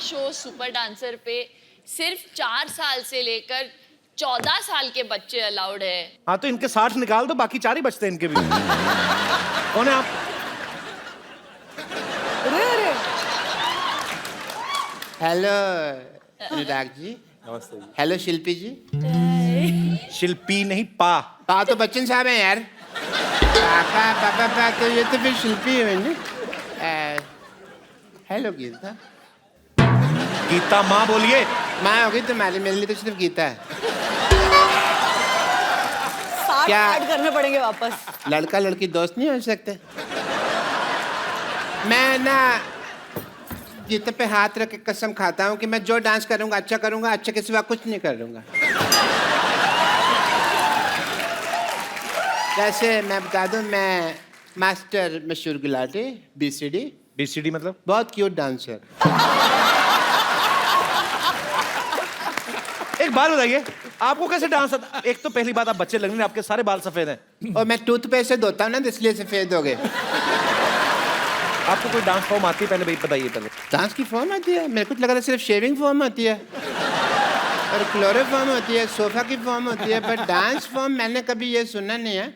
Show super dancer पे सिर्फ 4 साल से लेकर 14 साल के बच्चे अलाउड है। हाँ तो इनके 60 निकाल दो, बाकी 4 ही बचते हैं इनके भी। कौन है आप? हेलो अनुराग जी। नमस्ते जी। हेलो शिल्पी जी। शिल्पी नहीं, पा। पा तो बच्चन साहब हैं यार। पापा पापा पा तो ये तो फिर शिल्पी है ना। हेलो गीता। गीता माँ बोलिए। माँ होगी तुम्हारी, मेरे लिए तो सिर्फ गीता है। 60 क्या? ऐड करने पड़ेंगे वापस। लड़का लड़की दोस्त नहीं हो सकते? मैं ना गीता पे हाथ रख के कसम खाता हूँ कि मैं जो डांस करूँगा अच्छा करूँगा, अच्छे के सिवा कुछ नहीं करूँगा। वैसे मैं बता दूँ, मैं मास्टर मशहूर गुलाटी BCD। BCD मतलब? बहुत क्यूट डांसर। एक बात बताइए, आपको कैसे डांस आता? एक तो पहली बात, आप बच्चे लग रहे हैं, आपके सारे बाल सफेद हैं। और मैं टूथपेस्ट से धोता हूँ ना, इसलिए सफेद हो गए। आपको कोई डांस फॉर्म आती है? पहले भाई बताइए पहले। डांस की फॉर्म आती है? मेरे को तो लगा था सिर्फ शेविंग फॉर्म होती है और क्लोरोफॉर्म होती है, सोफा की फॉर्म होती है, पर डांस फॉर्म मैंने कभी ये सुना नहीं है।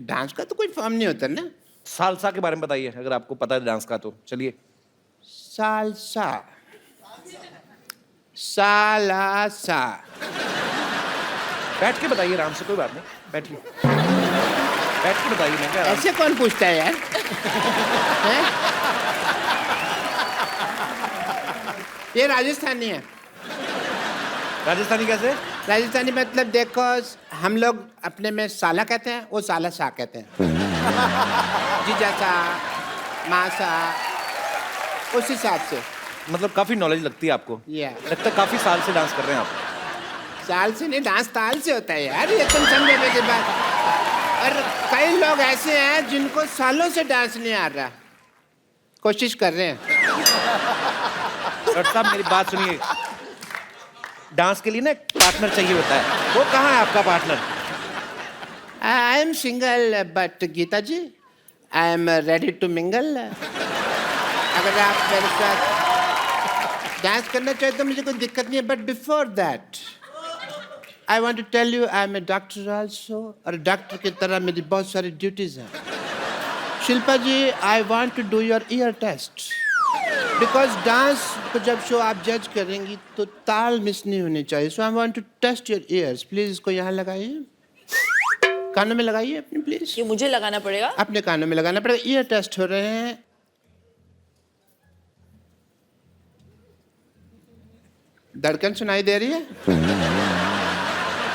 डांस का तो कोई फॉर्म नहीं होता ना। सालसा के बारे में बताइए, अगर आपको पता है डांस का तो चलिए। सालसा, सालासा। बैठ के बताइए आराम से, कोई बात नहीं, बैठिए। बैठ के बताइए। मैं क्या ऐसे कौन पूछता है यार? हैं? ये राजस्थानी है। राजस्थानी कैसे? राजस्थानी मतलब देखो, हम लोग अपने में साला कहते हैं, वो साला सा कहते हैं। जीजा सा, माँ सा, उस हिसाब से। मतलब काफी नॉलेज लगती है आपको। लगता है काफी साल से डांस कर रहे हैं आप। साल से नहीं, डांस ताल से होता है यार, ये तुम समझने के बाद। और कई लोग ऐसे हैं जिनको सालों से डांस नहीं आ रहा, कोशिश कर रहे हैं। डॉक्टर साहब मेरी बात सुनिए, डांस के लिए ना एक पार्टनर चाहिए होता है, वो कहाँ है आपका partner? I am single but Gita ji I am ready to mingle. अगर आप मेरे साथ डांस करना चाहे तो मुझे कोई दिक्कत नहीं है, but before that I want to tell you I am a doctor also, और डॉक्टर की तरह मेरी बहुत सारी ड्यूटीज हैं। Shilpa ji, I want to do your ear test, because dance को जब शो आप जज करेंगी तो ताल मिस नहीं होनी चाहिए। So I want to test your ears. Please इसको यहाँ लगाइए, कानों में लगाइए अपने, प्लीज। ये मुझे लगाना पड़ेगा? अपने कानों में लगाना पड़ेगा। ईयर टेस्ट हो रहे हैं। धड़कन सुनाई दे रही है?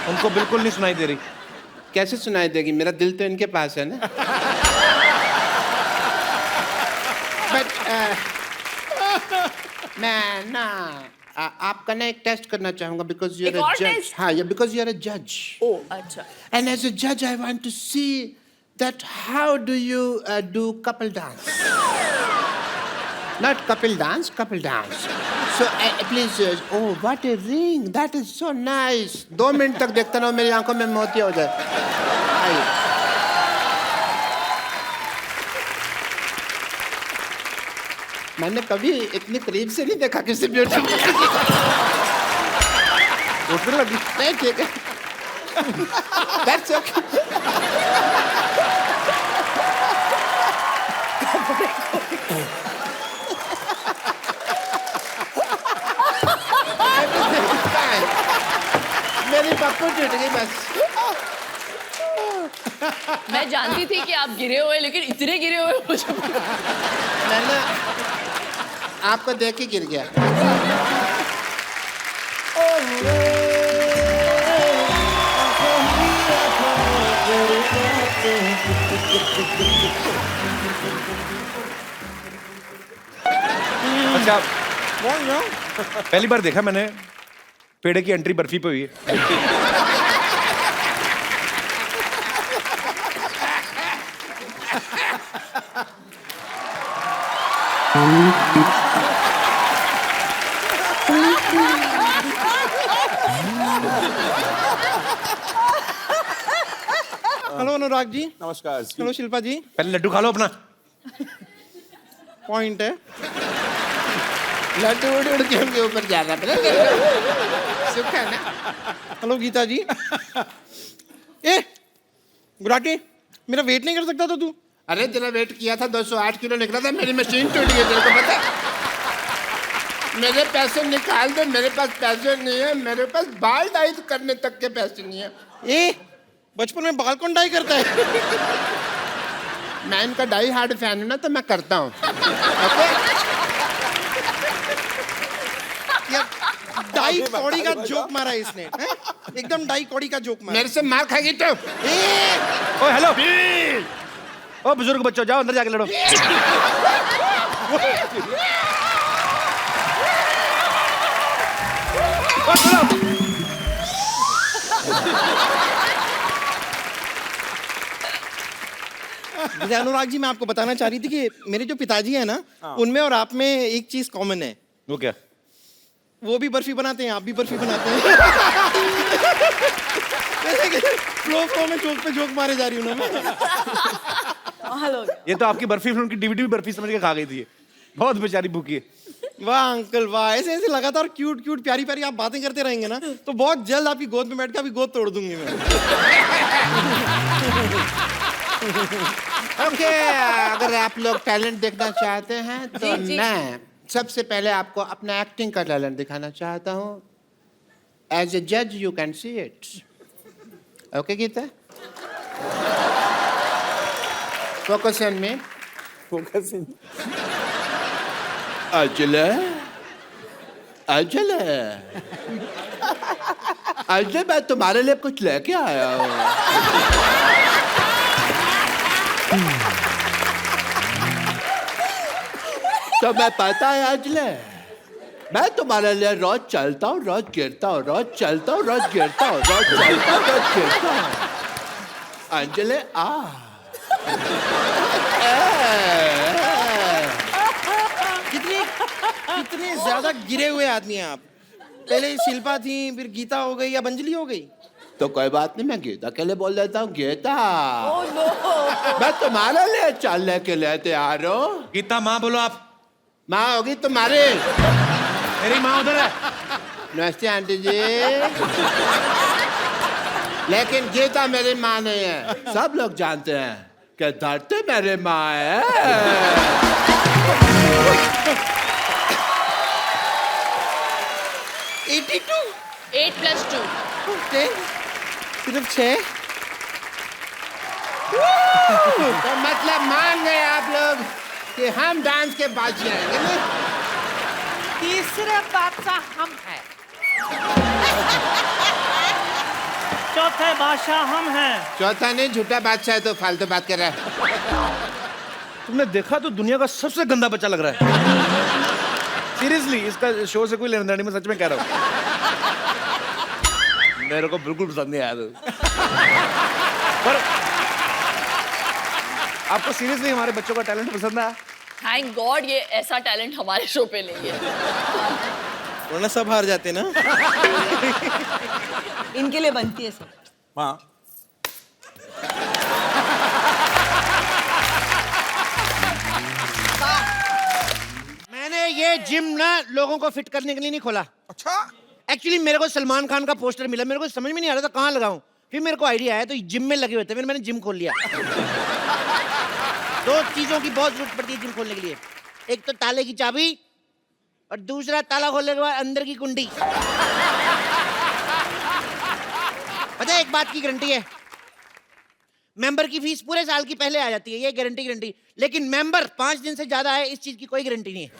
उनको बिल्कुल नहीं सुनाई दे रही। कैसे सुनाई देगी? मेरा दिल तो इनके पास है ना। बट मैं ना आपका ना एक टेस्ट करना चाहूंगा, बिकॉज यू आर अ जज। हाँ, बिकॉज यू आर अ जज। ओह अच्छा। एंड एज अ जज I want to see that how do you do couple dance. Not couple dance, couple dance. So please, oh what a ring, that is so nice. 2 minute तक देखता रहो, मेरी आंखों में मोती हो जाए। आइए। मैंने कभी इतनी करीब से नहीं देखा किसी ब्यूटी को। उठने लगी। नहीं ठीक है। That's okay. मेरी पप्पू टूट गई बस। मैं जानती थी कि आप गिरे हुए, लेकिन इतने गिरे हुए मुझे। मैं ना आपको देख के गिर गया। अच्छा, पहली बार देखा मैंने पेड़े की एंट्री बर्फी पे हुई है। हेलो अनुराग जी। नमस्कार जी। हेलो शिल्पा जी। पहले लड्डू खा लो अपना। पॉइंट है। लड्डू उड़ उड़ के उनके ऊपर जा रहा है। सुख है ना? हेलो गीता जी। ए गुराटी, मेरा वेट नहीं कर सकता था तू? अरे तेरा वेट किया था 208 किलो निकला था, मेरी मशीन टूट गई, तेरे को पता है? मेरे पैसे निकाल दे, मेरे पास पैसे नहीं है, मेरे पास बाल डाई करने तक के पैसे नहीं है। ए बचपन में बाल कौन डाई करता है? मैं इनका डाई हार्ड फैन हूं ना, तो मैं करता हूँ। ओके? डाई कौड़ी का जोक मारा है इसने, हैं? एकदम डाई कौड़ी का जोक मारा। मेरे से मार खाएगी तो। ओ हेलो, ओ बुजुर्ग बच्चों, जाओ अंदर जाके लड़ो। ओ सुनो, जैसे अनुराग जी, मैं आपको बताना चाह रही थी कि मेरे जो पिताजी हैं ना, उनमें और आप में एक चीज कॉमन है। वो क्या? वो भी बर्फी बनाते हैं, आप भी बर्फी बनाते हैं। जैसे कि फ्लो में जोक पे जोक मारे जा रही हूँ ना मैं। हेलो ये तो आपकी बर्फी फिल्म की डीवीडी भी बर्फी समझ के खा गई थी। बहुत बेचारी भूखी है। वाह अंकल वाह, ऐसे ऐसे लगातार क्यूट क्यूट प्यारी प्यारी आप बातें करते रहेंगे ना, तो बहुत जल्द आपकी गोद में बैठ के आपकी गोद तोड़ दूंगी मैं। ओके, अगर आप लोग टैलेंट देखना चाहते हैं तो मैं सबसे पहले आपको अपना एक्टिंग का टैलेंट दिखाना चाहता हूँ। एज ए जज you can see it. Okay Geeta, focus on me. Focus in. अजले, अजले, अजले, मैं तुम्हारे लिए कुछ लेके आया हूँ। तो मैं पता है अजले, मैं तुम्हारे लिए रोज चलता हूँ, रोज गिरता हूँ, रोज चलता हूँ, रोज गिरता हूँ, रोज चलता हूँ, रोज गिरता हूँ। अंजले आ। कितने ज्यादा गिरे हुए आदमी हैं आप। पहले शिल्पा थी, फिर गीता हो गई, अब अंजलि हो गई। तो कोई बात नहीं, मैं गीता के लिए बोल देता हूँ। गीता, ओह नो, मैं तुम्हारे लिए चलने के लिए तैयार हूँ। गीता माँ बोलो आप। माँ होगी तुम्हारी। मेरी माँ उधर है। नमस्ते आंटी जी। लेकिन गीता मेरी माँ नहीं है। सब लोग जानते हैं कि धरती मेरी माँ है। 82 8 + 2 10 सिर्फ 6। तो मतलब मान गए आप लोग कि हम डांस के बाजी आएंगे ना? तीसरे बादशाह हम हैं, चौथे बादशाह हम हैं। चौथा नहीं, झूठा बादशाह है, तो फालतू बात कर रहा है। तुमने देखा तो दुनिया का सबसे गंदा बच्चा लग रहा है। सीरियसली, इसका शो से कोई लेना देना नहीं, मैं सच में कह रहा हूँ। मेरे को बिल्कुल पसंद नहीं आया तो। पर आपको सीरियसली हमारे बच्चों का टैलेंट पसंद आया? थैंक गॉड ये ऐसा टैलेंट हमारे शो पे नहीं है। वरना सब हार जाते ना। इनके लिए बनती है सर। हाँ। मैंने ये जिम ना लोगों को फिट करने के लिए नहीं खोला। अच्छा। एक्चुअली मेरे को सलमान खान का पोस्टर मिला, मेरे को समझ में नहीं आ रहा था कहाँ लगाऊं। फिर मेरे को आइडिया आया, तो जिम में लगे हुए थे, फिर मैंने जिम खोल लिया। दो चीजों की बहुत जरूरत पड़ती है जिम खोलने के लिए, एक तो ताले की चाबी और दूसरा ताला खोलने के बाद अंदर की कुंडी। पता है एक बात की गारंटी है, मेंबर की फीस पूरे साल की पहले आ जाती है, ये गारंटी। लेकिन मेंबर 5 दिन से ज्यादा है, इस चीज की कोई गारंटी नहीं है।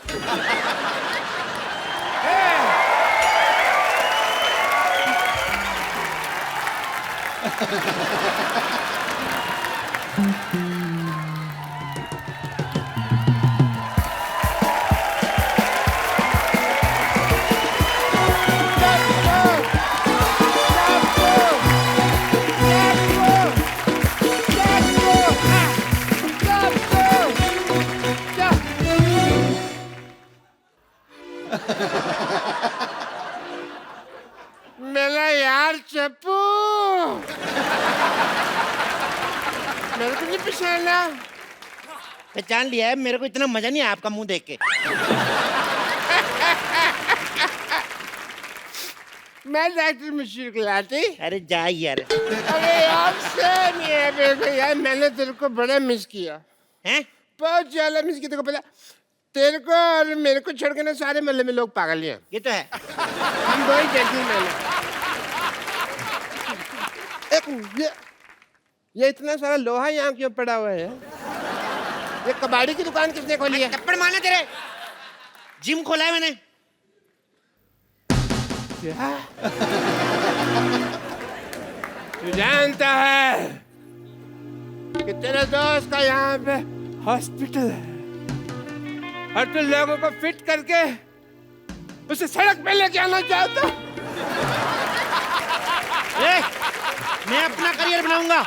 मेरा यार चप्पू, मेरे को नहीं पहचाना। पहचान लिया है, मेरे को इतना मजा नहीं आया आपका मुंह देख के। मैं डॉक्टर मशहूर गुलाटी। अरे जा यार। अरे यार सेम ही है बेटा यार, मैंने तेरे को बड़ा मिस किया। हैं? बहुत ज्यादा मिस किया। तेरे को पता, तेरे को और मेरे को छोड़ के ना सारे मोहल्ले में लोग पागल ही हैं। ये तो है। हम दो ही जेंटलमैन हैं। ये इतना सारा लोहा यहाँ क्यों पड़ा हुआ है? ये कबाड़ी की दुकान किसने खोली है? थप्पड़ मारना तेरे। जिम खोला है मैंने। क्या? तू जानता है कि तेरे दोस्त का यहाँ पे हॉस्पिटल है और तू लोगों को फिट करके उसे सड़क पे लेके आना चाहता? मैं अपना करियर बनाऊंगा।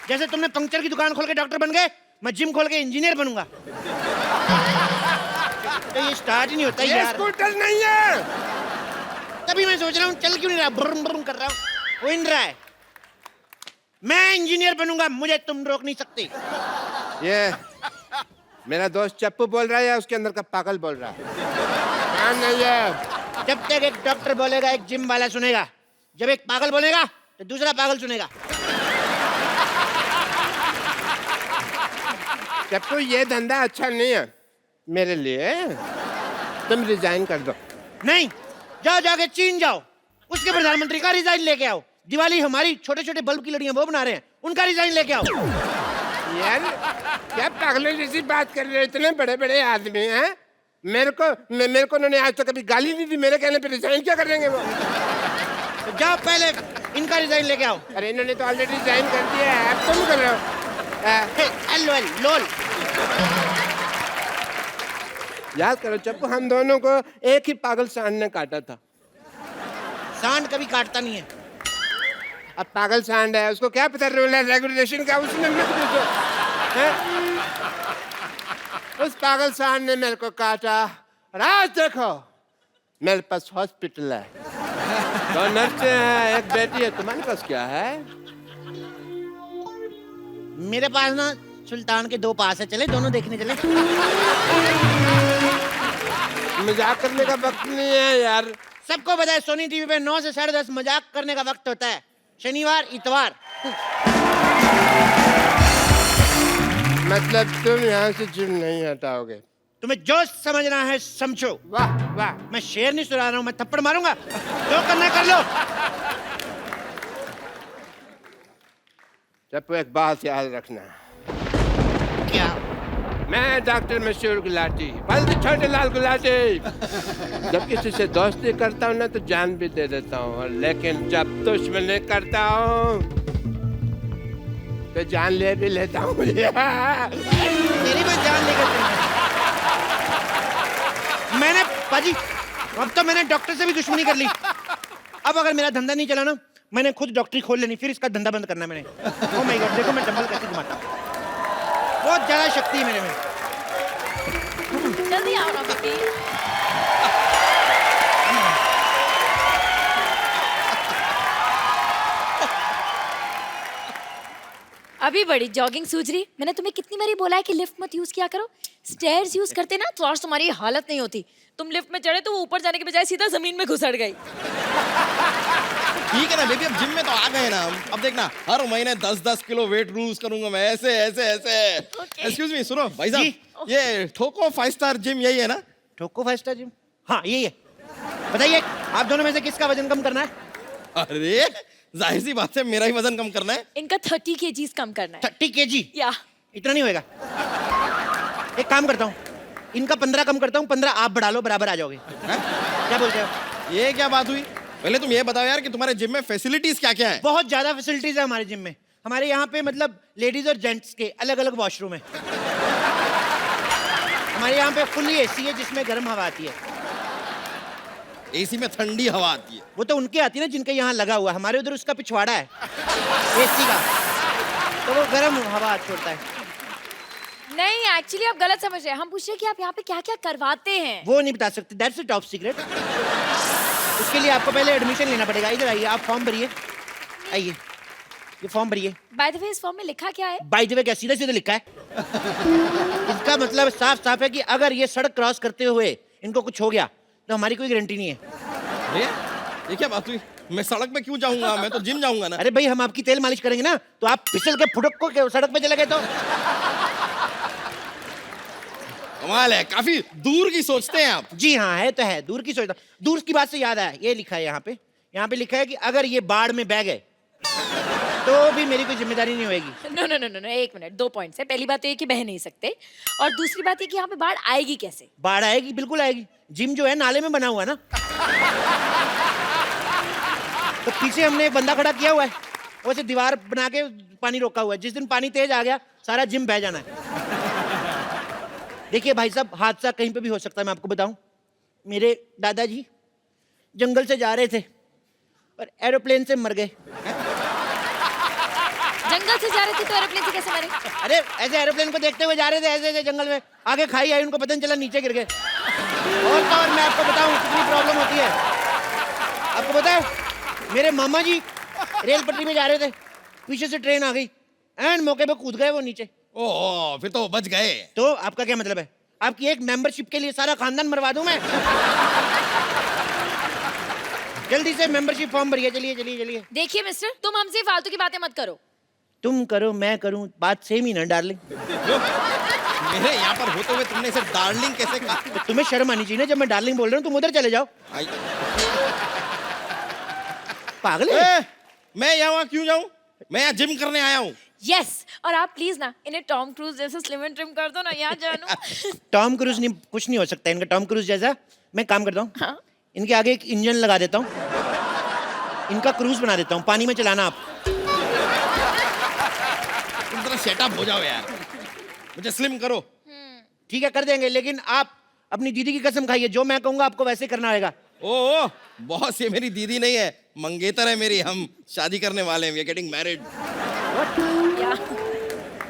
जैसे तुमने पंक्चर की दुकान खोल के डॉक्टर बन गए, मैं जिम खोल के इंजीनियर बनूंगा। तो ये स्टार्ट ही नहीं होता ये यार। स्कूटर नहीं है। तभी मैं सोच रहा हूँ चल क्यों नहीं रहा, ब्रुम ब्रुम कर रहा हूँ, वो इन रहा है। मैं इंजीनियर बनूंगा, मुझे तुम रोक नहीं सकते। ये मेरा दोस्त चप्पू बोल रहा है या उसके अंदर का पागल बोल रहा है? हाँ नहीं है। जब तक एक डॉक्टर बोलेगा एक जिम वाला सुनेगा, जब एक पागल बोलेगा तो दूसरा पागल सुनेगा। चप्पू ये धंधा अच्छा नहीं है मेरे लिए। तुम रिजाइन कर दो। नहीं, जाओ जाके चीन जाओ, उसके प्रधानमंत्री का रिजाइन लेके आओ। दिवाली हमारी छोटे छोटे बल्ब की लड़ियां वो बना रहे हैं, उनका रिजाइन लेके आओ। यार क्या पागलों जैसी बात कर रहे हो? इतने बड़े बड़े आदमी हैं। मेरे को उन्होंने आज तक कभी गाली नहीं दी। मेरे कहने पे रिजाइन क्या कर देंगे वो? तो जाओ पहले इनका रिजाइन लेके आओ। अरे इन्होंने तो ऑलरेडी रिजाइन कर दिया है, अब तुम कर रहे हो। LOL लोल। याद करो चप्पू, हम दोनों को एक ही पागल सांड ने काटा था। सांड कभी काटता नहीं है। अब पागल सांड है, उसको क्या पता रूल है रेगुलेशन का? उसने मत पूछो। उस पागल सांड ने मेरे को काटा और आज देखो मेरे पास हॉस्पिटल है, दो नर्सें हैं, एक बेटी है। तुम्हारे पास क्या है? मेरे पास ना सुल्तान के 2 पास है, चले दोनों देखने चले। मजाक करने का वक्त नहीं है यार। सबको पता है सोनी टीवी पे 9 से 10:30 मजाक करने का वक्त होता है, शनिवार इतवार। मतलब तुम यहाँ से जिम नहीं हटाओगे? तुम्हें जो समझना है समझो। वाह वाह। मैं शेर नहीं सुना रहा हूँ, मैं थप्पड़ मारूंगा, जो करना कर लो। चप्पू एक बात याद रखना। क्या? मैं डॉक्टर मशहूर गुलाटी, बल्द छोटे लाल गुलाटी। जब किसी से दोस्ती करता हूँ ना तो जान भी दे देता हूँ, लेकिन जब दुश्मनी करता हूँ तो जान ले भी लेता हूँ। तेरी मैं जान लेकर मैंने पाजी, अब तो मैंने डॉक्टर से भी दुश्मनी कर ली। अब अगर मेरा धंधा नहीं चला ना, मैंने खुद डॉक्टरी खोल लेनी, फिर इसका धंधा बंद करना है मैंने। ओह माय गॉड, देखो मैं डंबल कैसे घुमाता हूँ, बहुत ज्यादा शक्ति है मेरे में। जल्दी आओ ना बेटी। अभी बड़ी जॉगिंग सूझ रही। मैंने तुम्हें कितनी बारी बोला है कि लिफ्ट मत यूज किया करो। स्टेयर्स यूज करते ना तो आज तुम्हारी हालत नहीं होती। तुम लिफ्ट में चढ़े तो वो ऊपर जाने के बजाय सीधा जमीन में घुसड़ गई। ठीक है ना बेबी, अब जिम में तो आ गए ना। अब देखना हर महीने 10-10 किलो वेट लूज करूंगा मैं, ऐसे ऐसे ऐसे। एक्सक्यूज मी, सुनो भाई साहब, ये ठोको 5 स्टार जिम यही है ना? ठोको 5 स्टार जिम, हाँ यही है। बताइए आप दोनों में से किसका वजन कम करना है? अरे जाहिर सी बात है मेरा ही वजन कम करना है। इनका 30 kgs कम करना है। 30 kg? या इतना नहीं होएगा। एक काम करता हूँ, इनका 15 कम करता हूँ, 15 आप बढ़ा लो, बराबर आ जाओगे। क्या बोलते हो? ये क्या बात हुई? पहले तुम ये बताओ यार कि तुम्हारे जिम में फैसिलिटीज क्या क्या है? बहुत ज्यादा फैसिलिटीज है हमारे जिम में। हमारे यहाँ पे मतलब लेडीज और जेंट्स के अलग अलग वॉशरूम है। हमारे यहाँ पे फुल्ली एसी है जिसमें गर्म हवा आती है। एसी में ठंडी हवा आती है? वो तो उनके आती है ना जिनके यहाँ लगा हुआ, हमारे उधर उसका पिछवाड़ा है एसी का, तो वो गर्म हवा छोड़ता है। नहीं, एक्चुअली आप गलत समझ रहे हैं। हम पूछ रहे हैं कि आप यहाँ पे क्या क्या करवाते हैं। वो नहीं बता सकते, दैट्स अ टॉप सीक्रेट। उसके लिए आपको पहले एडमिशन लेना पड़ेगा। इधर आइए, आप फॉर्म भरिए, आइए ये फॉर्म भरिए। बाय द वे इस फॉर्म में लिखा क्या है? बाय द वे क्या सीधे सीधे लिखा है? इसका मतलब साफ साफ है कि अगर ये सड़क क्रॉस करते हुए इनको कुछ हो गया तो हमारी कोई गारंटी नहीं है। ये क्या बात हुई? मैं सड़क पे क्यों जाऊंगा, मैं तो जिम जाऊंगा ना। अरे भाई हम आपकी तेल मालिश करेंगे ना, तो आप फिसल के फुटक को सड़क पे चले गए तो। कमाल है, काफी दूर की सोचते हैं आप। जी हाँ, है तो है, दूर की सोचता। दूर की बात से याद आया, ये लिखा है यहाँ पे लिखा है कि अगर ये बाढ़ में बह गए तो भी मेरी कोई जिम्मेदारी नहीं होगी। नो नो नो नो, एक मिनट, 2 पॉइंट्स है। पहली बात तो ये कि बह नहीं सकते, और दूसरी बात ये कि यहाँ पे बाढ़ आएगी कैसे? बाढ़ आएगी, बिल्कुल आएगी। जिम जो है नाले में बना हुआ है ना, तो पीछे हमने एक बंदा खड़ा किया हुआ है, वैसे दीवार बना के पानी रोका हुआ है। जिस दिन पानी तेज आ गया, सारा जिम बह जाना है। देखिए भाई साहब, हादसा कहीं पे भी हो सकता है। मैं आपको बताऊं, मेरे दादाजी जंगल से जा रहे थे और एरोप्लेन से मर गए। जंगल से जा रहे थे तो एरोप्लेन से कैसे मरे? अरे ऐसे एरोप्लेन को देखते हुए जा रहे थे, ऐसे ऐसे जंगल में, आगे खाई आई, उनको पता नहीं चला, नीचे गिर गए। और तो और मैं आपको बताऊं कितनी प्रॉब्लम होती है। आपको पता है, मेरे मामा जी रेल पटरी में जा रहे थे, पीछे से ट्रेन आ गई, एंड मौके पे कूद गए वो नीचे। ओह, फिर तो बच गए। तो आपका क्या मतलब है? आपकी एक मेंबरशिप के लिए सारा खानदान मरवा दूं मैं? जल्दी से मेंबरशिप फॉर्म भरिए, चलिए चलिए चलिए। देखिए मिस्टर, तुम हमसे फालतू की बातें मत करो। तुम करो मैं करूं, बात सेम ही ना डार्लिंग। मेरे यहाँ पर होते हुए तुमने इसे डार्लिंग कैसे कहा? तो तुम्हें शर्म आनी चाहिए ना, जब मैं डार्लिंग बोल रहा हूँ तुम उधर चले जाओ। आई- पागल है? ए, मैं यहाँ क्यों जाऊँ? मैं यहाँ जिम करने आया हूँ। यस, और आप प्लीज ना इन्हें टॉम क्रूज जैसे स्लिम एंड ट्रिम कर दो ना, यहाँ जानू। टॉम क्रूज नहीं, कुछ नहीं हो सकता इनका टॉम क्रूज जैसा। मैं काम करता हूँ, हाँ? इनके आगे एक इंजन लगा देता हूँ, इनका क्रूज बना देता हूँ, पानी में चलाना आप। तुम जरा सेटअप हो जाओ यार, मुझे स्लिम करो। ठीक है, कर देंगे, लेकिन आप अपनी दीदी की कसम खाइए, जो मैं कहूँगा आपको वैसे करना होगा। ओह बॉस, ये मेरी दीदी नहीं है, मंगेतर है मेरी। हम शादी करने वाले हैं, वी आर गेटिंग मैरिड।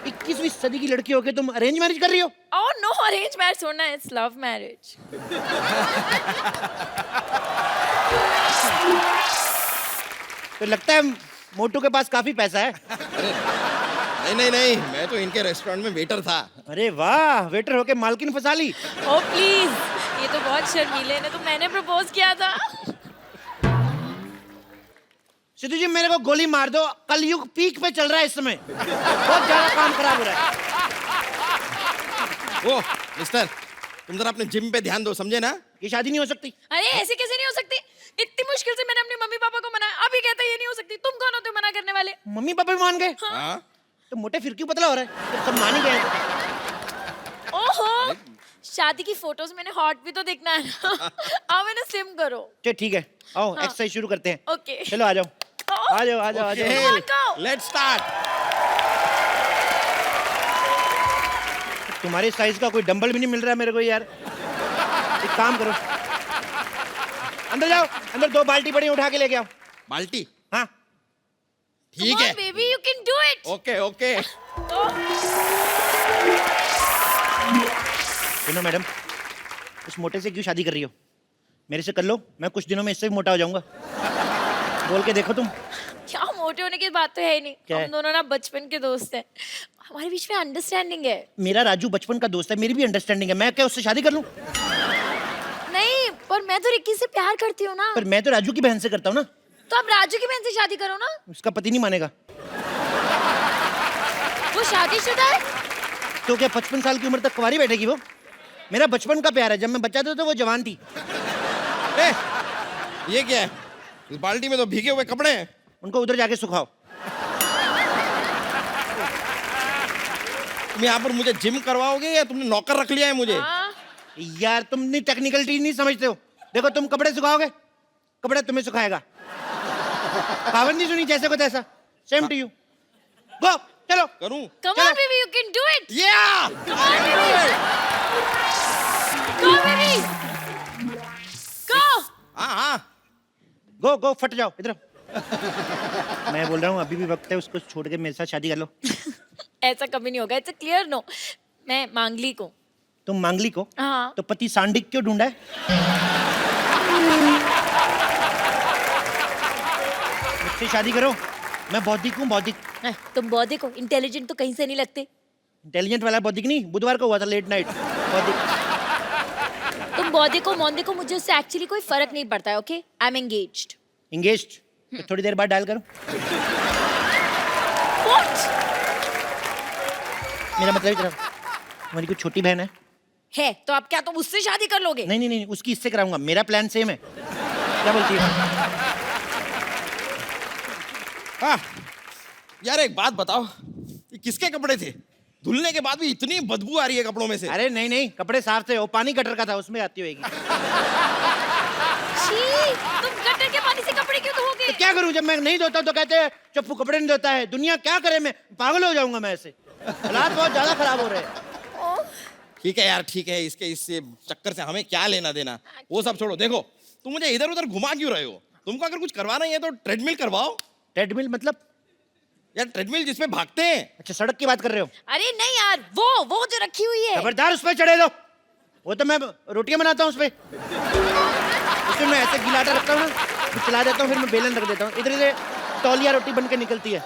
21वीं सदी की लड़की होके तुम अरेंज मैरिज कर रही हो? ओह नो, अरेंज मैरिज छोड़ना, इट्स लव मैरिज। तो लगता है मोटू के पास काफी पैसा है। नहीं नहीं नहीं, मैं तो इनके रेस्टोरेंट में वेटर था। अरे वाह, वेटर होके मालकिन फंसा ली। ओ प्लीज, ये तो बहुत शर्मीले ने, तो मैंने प्रपोज किया था। सिद्धू जी मेरे को गोली मार दो, कलयुग पीक पे चल रहा है इस समय, बहुत ज्यादा काम खराब हो रहा है। ओह मिस्टर, तुम जरा अपने जिम पे ध्यान दो, समझे ना? ये शादी नहीं हो सकती। अरे ऐसे कैसे नहीं हो सकती? इतनी मुश्किल से मैंने अपने मम्मी पापा को मनाया, अभी कहते ये नहीं हो सकती। तुम कौन हो तो मना करने वाले? मम्मी पापा भी मान गए? हाँ? तो मोटे फिर क्यों पतला हो रहा है? जब सब मान ही गए। ओहो, शादी की फोटोज मैंने हॉट भी तो देखना है ना। आओ मैंने स्लिम करो। चलो ठीक है, आओ हाँ। एक्सरसाइज शुरू करते हैं। ओके। चलो आ जाओ, आ जाओ आ जाओ आ जाओ। Let's start. तुम्हारे साइज का कोई डंबल भी नहीं मिल रहा है मेरे को यार। एक काम करो, अंदर जाओ, अंदर 2 बाल्टी पड़ी, उठा के लेके आओ। बाल्टी? हाँ ठीक है। Baby, you can do it. Okay okay. सुनो मैडम, इस मोटे से क्यों शादी कर रही हो? मेरे से कर लो, मैं कुछ दिनों में इससे भी मोटा हो जाऊंगा। बोल के देखो तुम। क्या मोटे होने की बात तो है ही नहीं। क्या है? हम दोनों ना बचपन के दोस्त हैं, हमारे बीच में अंडरस्टैंडिंग है। मेरा राजू बचपन का दोस्त है, मेरी भी अंडरस्टैंडिंग है। मैं क्या उससे शादी कर लूं? नहीं, पर मैं तो रिक्की से प्यार करती हूँ ना। पर मैं तो राजू की बहन से करता हूँ ना। तो आप राजू की बहन से शादी करो ना। उसका पति नहीं मानेगा। वो शादीशुदा है। तो क्या 55 साल की उम्र तक कुंवारी बैठेगी वो? मेरा बचपन का प्यार है, जब मैं बच्चा था तो वो जवान थी। ए, ये क्या है? इस बाल्टी में तो भीगे हुए कपड़े हैं। उनको उधर जाके सुखाओ। तुम यहाँ पर मुझे जिम करवाओगे या तुमने नौकर रख लिया है मुझे? हाँ? यार तुम नहीं, टेक्निकलिटी नहीं समझते हो। देखो तुम कपड़े सुखाओगे, कपड़े तुम्हें सुखाएगा। कहावत नहीं सुनी, जैसे को तैसा। Same to you. गो, चलो। करूं? Come चलो। on baby, you can do it. या! Come on baby. Go baby. Go. हाँ हाँ। गो गो, फट जाओ इधर। मैं बोल रहा हूँ अभी भी वक्त है, उसको छोड़ के मेरे साथ शादी कर लो। ऐसा कभी नहीं होगा, इट्स अ क्लियर नो। मैं मांगली को। तुम मांगली को? हाँ। तो पति सांडिक क्यों ढूंढा है? मुझसे शादी करो, मैं बौद्धिक हूँ, बौद्धिक। तुम बौद्धिक हो, इंटेलिजेंट तो कहीं से नहीं लगते। इंटेलिजेंट वाला बौद्धिक नहीं, बुधवार को हुआ था लेट नाइट बौद्धिक। तुम बौद्धिक हो, मौद्धिक हो, मुझे उससे एक्चुअली कोई फर्क नहीं पड़ता है। Okay, I am engaged. Engaged? तो थोड़ी देर बाद डायल करो। मेरा मतलब इतना, हमारी कोई छोटी बहन है तो आप क्या तुम उससे शादी कर लोगे? नहीं नहीं नहीं, उसकी इससे कराऊंगा, मेरा प्लान सेम है। क्या बोलती है? हाँ यार एक बात बताओ, ये किसके कपड़े थे? धुलने के बाद भी इतनी बदबू आ रही है कपड़ों में से। अरे नहीं नहीं, कपड़े साफ थे, वो पानी गटर का था, उसमें आती होगी। छी, तुम गटर के पानी से कपड़े क्यों धोगे? तो क्या करूं, जब मैं नहीं धोता तो कहते हैं चप्पू कपड़े नहीं धोता है। दुनिया क्या करे, मैं पागल हो जाऊंगा मैं ऐसे। हालात बहुत ज्यादा खराब हो रहे हैं। ठीक है यार ठीक है, इससे चक्कर से हमें क्या लेना देना, वो सब छोड़ो। देखो तुम मुझे इधर उधर घुमा क्यों रहे हो? तुमको अगर कुछ करवाना ही है तो ट्रेडमिल करवाओ। ट्रेडमिल मतलब? यार ट्रेडमिल जिसमें भागते हैं। अच्छा, सड़क की बात कर रहे हो? अरे नहीं यार, वो जो रखी हुई है। खबरदार उस पर चढ़े दो, वो तो मैं रोटियां बनाता हूँ उस पर। उसमें मैं ऐसे गिलाटा रखता हूँ ना, फिर चला देता हूँ, फिर मैं बेलन रख देता हूँ, इधर से तौलिया रोटी बन के निकलती है।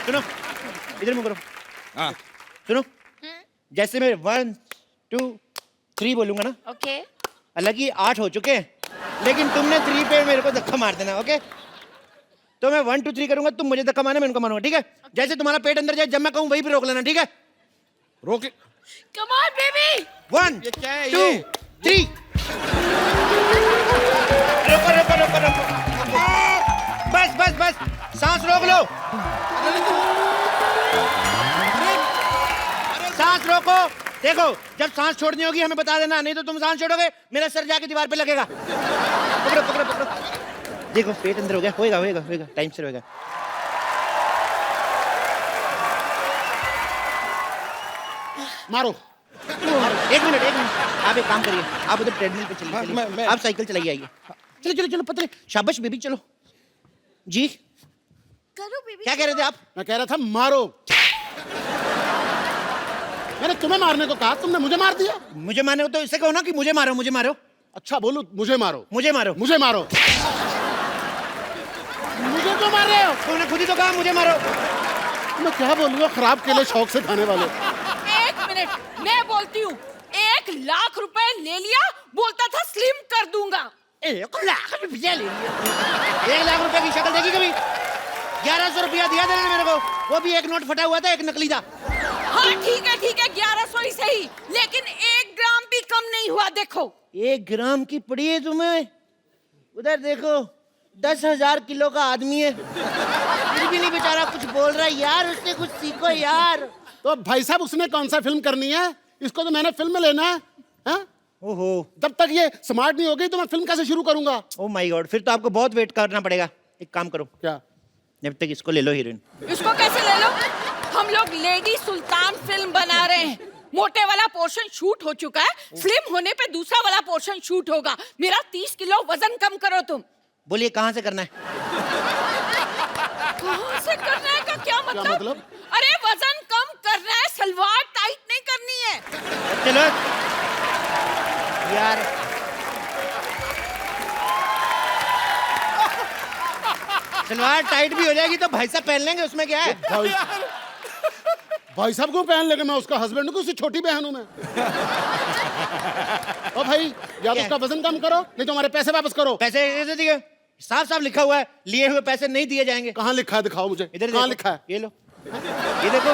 सुनो, इधर मुँह करो। हाँ सुनो, जैसे मैं 1 2 3 बोलूंगा ना, ओके। हालांकि 8 हो चुके हैं, लेकिन तुमने 3 पे मेरे को धक्का मार देना, ओके? तो मैं 1 2 3 करूंगा, तुम मुझे धक्का मारना, मैं उनको मारूंगा, ठीक है? जैसे तुम्हारा पेट अंदर जाए, जब मैं कहूँ वहीं पे रोक लेना, ठीक है? रोक। Come on baby. 1 ये क्या है 2 ये? 3। रोको रोको रोको रोको, बस बस बस, सांस रोक लो, सांस रोको। देखो, जब सांस छोड़नी होगी हमें बता देना, नहीं तो तुम सांस छोड़ोगे मेरा सर जाके दीवार पे लगेगा। पकड़ो पकड़ो पकड़ो, देखो पेट अंदर हो गया, होएगा होएगा होएगा, टाइम से होएगा। मारो। एक मिनट आप एक काम करिए, आप उधर ट्रेडमिल पे हाँ, चलिए, मैं- आप साइकिल चलाइए, आइए। चलो चलो चलो पतले, शाबाश बेबी, चलो जी। करो बेबी। क्या कह रहे थे आप? मैं कह रहा था मारो। मैंने तुम्हें मारने को कहा, तुमने मुझे मार दिया। मुझे मारो तो इससे कहो ना कि मुझे मारो, मुझे मारो। अच्छा बोलू, मुझे मारो, मुझे मारो। मुझे मारो। मुझे क्यों मार रहे हो? तुमने खुद ही तो कहा मुझे मारो। मैं क्या बोलूंगा, खराब केले शौक से खाने वाले। 1 मिनट, मैं बोलती हूँ। 1 लाख रुपए ले लिया, बोलता था स्लिम कर दूंगा। 1 लाख रुपया ले लिया। 1 लाख रुपए की शक्ल देखी कभी? 1100 रुपया दिया था मेरे को, वो भी एक नोट फटा हुआ था, एक नकली था। हाँ ठीक है 1100 ही सही, लेकिन 1 ग्राम भी कम नहीं हुआ। देखो 1 ग्राम की पड़ी है तुम्हें? उधर देखो, 10,000 किलो का आदमी है, फिर भी नहीं बेचारा कुछ बोल रहा है। यार उससे कुछ सीखो यार। तो भाई साहब उसने कौन सा फिल्म करनी है? इसको तो मैंने फिल्म में लेना है, हाँ? ओहो, जब तक ये स्मार्ट नहीं हो गई तो मैं फिल्म कैसे शुरू करूंगा? ओ माय गॉड, फिर तो आपको बहुत वेट करना पड़ेगा। एक काम करो, क्या? जब तक इसको ले लो हीरोइन। इसको कैसे ले लो? हम लोग लेडी सुल्तान फिल्म बना रहे हैं। मोटे वाला पोर्शन शूट हो चुका है, स्लिम होने पे दूसरा वाला पोर्शन शूट होगा। मेरा 30 किलो वजन कम करो तुम। बोलिए कहाँ से करना है? कहाँ से करना है का क्या मतलब? मतलब? अरे वजन कम करना है, सलवार टाइट नहीं करनी है। चलो यार, सलवार टाइट भी हो जाएगी तो भाई साहब पहन लेंगे, उसमें क्या है? भाई साहब को पहन लेगा, मैं उसका हस्बैंड हूँ, उससे छोटी बहन हूँ मैं। ओ भाई, या तो उसका वजन कम करो, नहीं तो हमारे पैसे वापस करो। पैसे कैसे दिए? साफ साफ लिखा हुआ है, लिए हुए पैसे नहीं दिए जाएंगे। कहाँ लिखा है, दिखाओ मुझे। इधर कहाँ देखो, लिखा है? ये लो, ये देखो,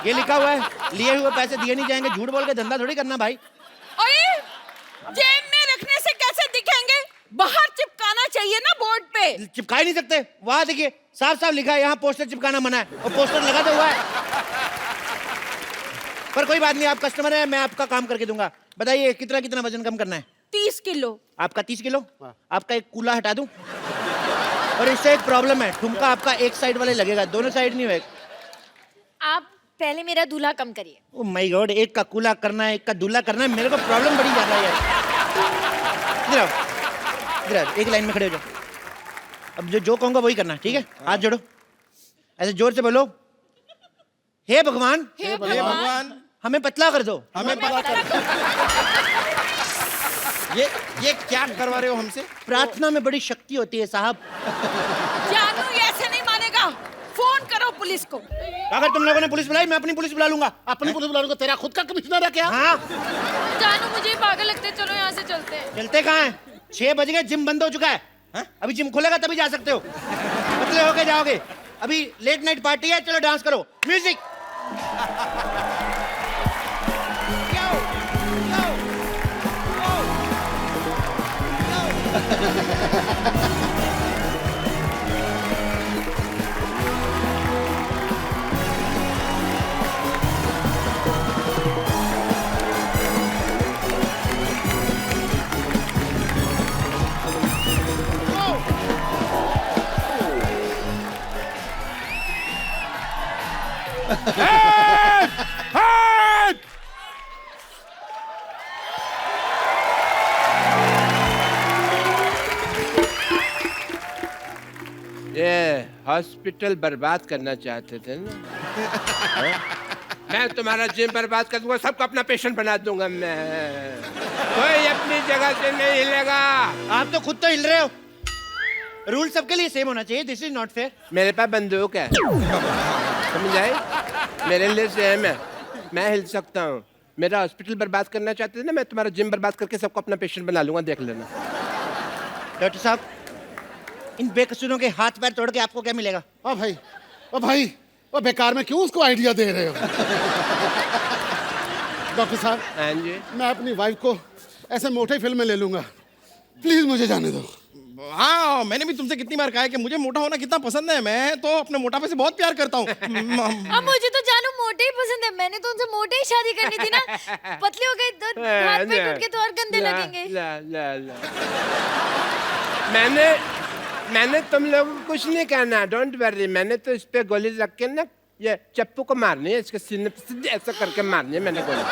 ये लिखा हुआ है, लिए हुए पैसे दिए नहीं जाएंगे। झूठ बोल के धंधा थोड़ी करना भाई। अरे जेब में रखने से कैसे दिखेंगे? बाहर चिपकाना चाहिए ना बोर्ड पे। चिपका ही नहीं सकते, वहां देखिए साफ साफ लिखा है, यहाँ पोस्टर चिपकाना मना है, और पोस्टर लगा तो हुआ है। पर कोई बात नहीं, आप कस्टमर है, मैं आपका काम करके दूंगा। बताइए कितना कितना वजन कम करना है? 30 किलो। आपका 30 किलो? आपका एक कूला हटा दूं? और इससे एक प्रॉब्लम है, ठुमका आपका एक साइड वाले लगेगा, दोनों साइड नहीं होएगा। आप पहले मेरा दूल्हा कम करिए। ओ माय गॉड, एक का कूला करना है, एक का दूल्हा करना है, मेरे को प्रॉब्लम बड़ी ज्यादा है यार। इधर आओ, इधर आओ, एक लाइन में खड़े हो जाओ। अब जो कहूंगा वही करना, ठीक है? हाथ जोड़ो, ऐसे जोर से बोलो, हे भगवान, हे भगवान हमें पतला कर दो। हमें पता कर। ये क्या करवा रहे हो हमसे? प्रार्थना में बड़ी शक्ति होती है साहब। जानू ये ऐसे नहीं मानेगा, फोन करो पुलिस को। अगर तुम लोगों ने पुलिस बुलाई, मैं अपनी पुलिस बुला लूंगा। अपनी पुलिस बुला लूंगा, तेरा खुद का कमिश्नर है क्या? हाँ, जानू मुझे पागल लगते, चलो यहाँ से चलते हैं। चलते कहाँ हैं? 6 बज गए, जिम बंद हो चुका है। हाँ? अभी जिम खुलेगा तभी जा सकते हो। पतले होके जाओगे। अभी लेट नाइट पार्टी है, चलो डांस करो। म्यूजिक। ये हॉस्पिटल बर्बाद करना चाहते थे ना? मैं तुम्हारा जिम बर्बाद कर दूंगा, सबको अपना पेशेंट बना दूंगा मैं। कोई अपनी जगह से नहीं हिलेगा। आप तो खुद तो हिल रहे हो। रूल सबके लिए सेम होना चाहिए। This is not fair. मेरे पास बंदूक है, समझ आए? मेरे लिए सेम है, मैं हिल सकता हूँ। मेरा हॉस्पिटल बर्बाद करना चाहते थे ना, मैं तुम्हारा जिम बर्बाद करके सबको अपना पेशेंट बना लूंगा, देख लेना। डॉक्टर साहब, इन बेकसूरों के हाथ पैर तोड़ के आपको क्या मिलेगा? ओ भाई ओ बेकार में क्यों उसको आइडिया दे रहे हो? डॉक्टर साहब, हाँ जी। मैं अपनी वाइफ को ऐसे मोटे फिल्म में ले लूंगा, प्लीज मुझे जाने दो। हाँ, मैंने भी तुमसे कितनी बार कहा है कि मुझे मोटा होना कितना पसंद है। मैं तो अपने मोटापे से बहुत प्यार करता हूँ। अब मुझे तो जानू मोटे ही पसंद है। मैंने तो उनसे मोटे ही शादी करनी थी ना। पतले हो गए तो हाथ पैर टूट के तो और गंदे लगेंगे। मैंने तुम लोगों को कुछ नहीं कहना, डोंट वरी। मैंने तो इस पे गोली रख के ना, ये चप्पू को मारनी है, इसके सीने पे सीधे ऐसा करके मारनी है मैंने गोली।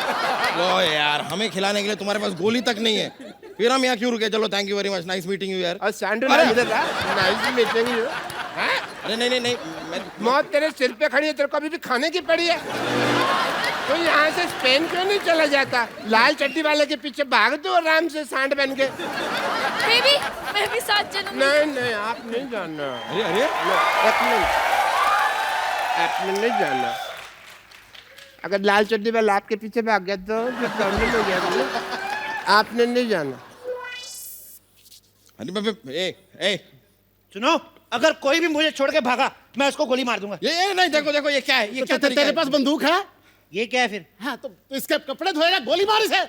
ओ यार, हमें खिलाने के लिए तुम्हारे पास गोली तक नहीं है, फिर हम यहाँ क्यों रुके? चलो, thank you very much, nice meeting you यार। और सैंडल अरे! मिलेगा, नाइस मीटिंग यू। अरे नहीं, मौत तेरे सिर पे खड़ी है, तेरे को अभी भी खाने की पड़ी है। तो यहाँ से स्पेन क्यों नहीं चला जाता? लाल चड्डी वाले के पीछे भाग दो आराम से, सांड बन के। बेबी, मैं भी साथ चलूंगी। नहीं, आप नहीं जाना। अरे आप नहीं जाना। अगर लाल चड्डी वाला आपके पीछे भाग गया तो प्रॉब्लम हो गया। आपने नहीं जाना। अरे सुनो, अगर कोई भी मुझे छोड़ के भागा, मैं उसको गोली मार दूंगा। ये नहीं, देखो ये क्या है? ये क्या तरीका तेरे है? पास बंदूक है? ये क्या है फिर? हाँ, तो इसके कपड़े धोएगा, गोली मार इसे।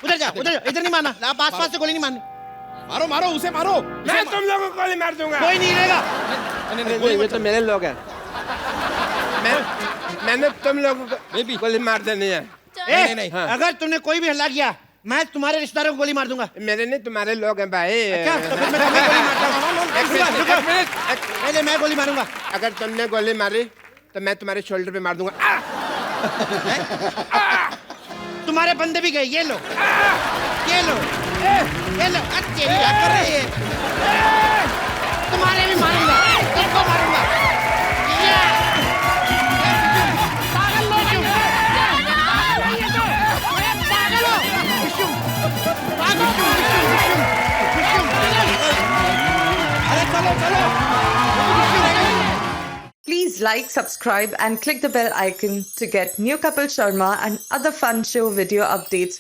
उधर जाओ, इधर नहीं मारना। आप आसपास से गोली नहीं मारनी। मारो उसे, मारो। मैं तुम लोगों को गोली मार दूंगा। कोई नहीं रहेगा। ये तो मेरे लोग हैं। मैंने तुम लोगों को गोली मार देनी है। नहीं। हाँ। अगर तुमने कोई भी हल्ला किया, मैं तुम्हारे रिश्तेदारों को गोली मार दूंगा। मेरे नहीं, तुम्हारे लोग हैं भाई। अच्छा, तो फिर मैं तुम्हें गोली मारता हूँ। एक मिनट। पहले मैं गोली मारूंगा। अगर तुमने गोली मारी तो मैं तुम्हारे शोल्डर पे मार दूंगा। तुम्हारे बंदे भी गए। ये लो। अच्छे क्या कर रही है? तुम्हारे भी मारूंगा, सबको मारूंगा। Please like, subscribe and click the bell icon to get new Kapil Sharma and other fun show video updates